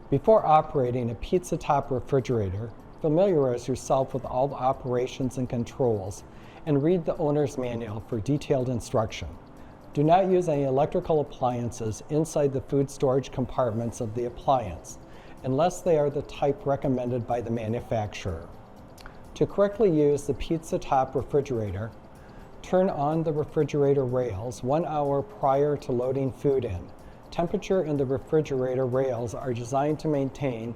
Before operating a pizza top refrigerator, familiarize yourself with all the operations and controls and read the owner's manual for detailed instruction. Do not use any electrical appliances inside the food storage compartments of the appliance unless they are the type recommended by the manufacturer. To correctly use the pizza top refrigerator, turn on the refrigerator rails 1 hour prior to loading food in. Temperature in the refrigerator rails are designed to maintain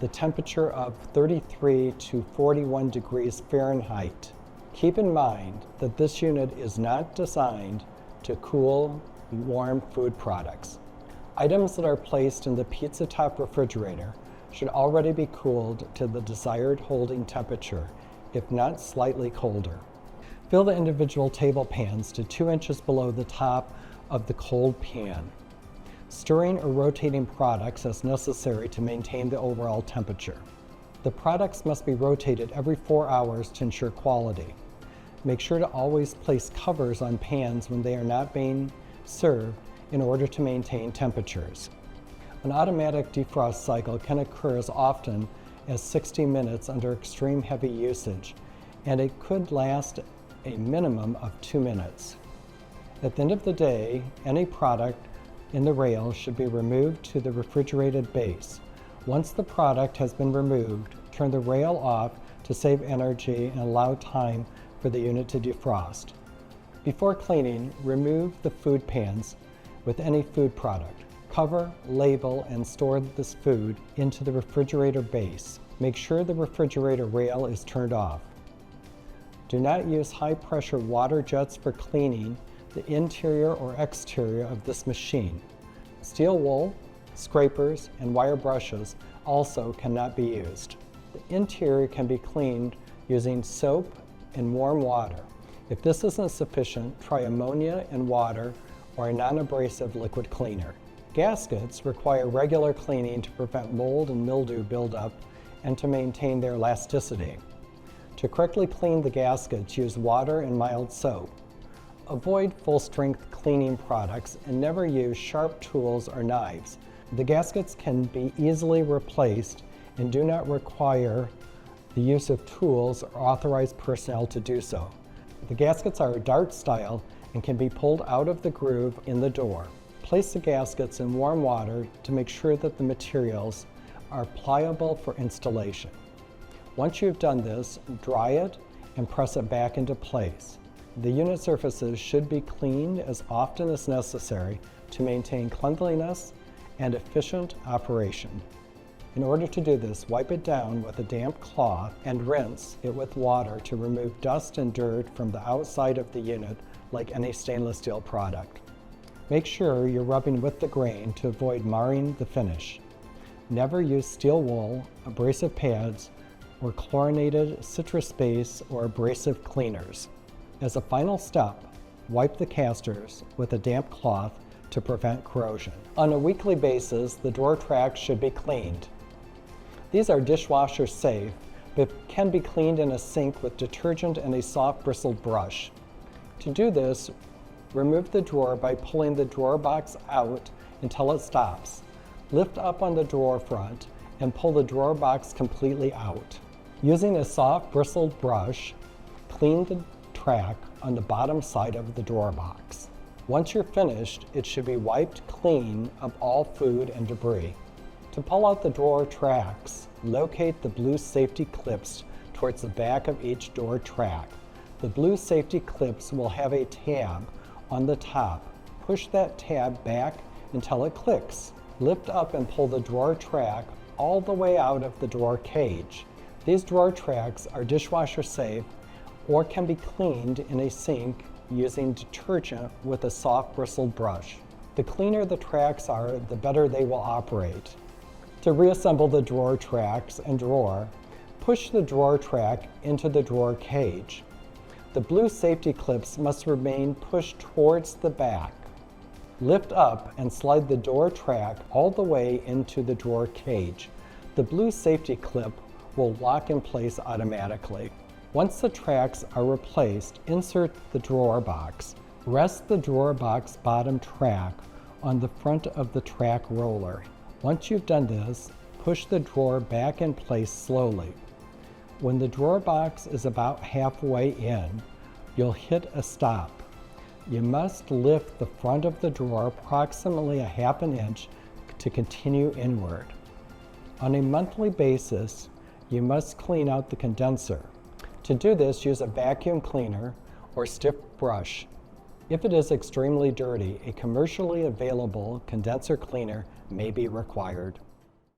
the temperature of 33 to 41 degrees Fahrenheit. Keep in mind that this unit is not designed to cool warm food products. Items that are placed in the pizza top refrigerator should already be cooled to the desired holding temperature, if not slightly colder. Fill the individual table pans to 2 inches below the top of the cold pan, stirring or rotating products as necessary to maintain the overall temperature. The products must be rotated every 4 hours to ensure quality. Make sure to always place covers on pans when they are not being served in order to maintain temperatures. An automatic defrost cycle can occur as often as 60 minutes under extreme heavy usage, and it could last a minimum of 2 minutes. At the end of the day, any product in the rail should be removed to the refrigerated base. Once the product has been removed, turn the rail off to save energy and allow time for the unit to defrost. Before cleaning, remove the food pans with any food product. Cover, label, and store this food into the refrigerator base. Make sure the refrigerator rail is turned off. Do not use high-pressure water jets for cleaning the interior or exterior of this machine. Steel wool, scrapers, and wire brushes also cannot be used. The interior can be cleaned using soap and warm water. If this isn't sufficient, try ammonia and water or a non-abrasive liquid cleaner. Gaskets require regular cleaning to prevent mold and mildew buildup and to maintain their elasticity. To correctly clean the gaskets, use water and mild soap. Avoid full-strength cleaning products and never use sharp tools or knives. The gaskets can be easily replaced and do not require the use of tools or authorized personnel to do so. The gaskets are dart style and can be pulled out of the groove in the door. Place the gaskets in warm water to make sure that the materials are pliable for installation. Once you've done this, dry it and press it back into place. The unit surfaces should be cleaned as often as necessary to maintain cleanliness and efficient operation. In order to do this, wipe it down with a damp cloth and rinse it with water to remove dust and dirt from the outside of the unit like any stainless steel product. Make sure you're rubbing with the grain to avoid marring the finish. Never use steel wool, abrasive pads, or chlorinated citrus base or abrasive cleaners. As a final step, wipe the casters with a damp cloth to prevent corrosion. On a weekly basis, the drawer tracks should be cleaned. These are dishwasher safe, but can be cleaned in a sink with detergent and a soft bristled brush. To do this, remove the drawer by pulling the drawer box out until it stops. Lift up on the drawer front and pull the drawer box completely out. Using a soft bristled brush, clean the track on the bottom side of the drawer box. Once you're finished, it should be wiped clean of all food and debris. To pull out the drawer tracks, locate the blue safety clips towards the back of each door track. The blue safety clips will have a tab on the top. Push that tab back until it clicks. Lift up and pull the drawer track all the way out of the drawer cage. These drawer tracks are dishwasher safe or can be cleaned in a sink using detergent with a soft bristled brush. The cleaner the tracks are, the better they will operate. To reassemble the drawer tracks and drawer, push the drawer track into the drawer cage. The blue safety clips must remain pushed towards the back. Lift up and slide the drawer track all the way into the drawer cage. The blue safety clip will lock in place automatically. Once the tracks are replaced, insert the drawer box. Rest the drawer box bottom track on the front of the track roller. Once you've done this, push the drawer back in place slowly. When the drawer box is about halfway in, you'll hit a stop. You must lift the front of the drawer approximately a half an inch to continue inward. On a monthly basis, you must clean out the condenser. To do this, use a vacuum cleaner or stiff brush. If it is extremely dirty, a commercially available condenser cleaner may be required.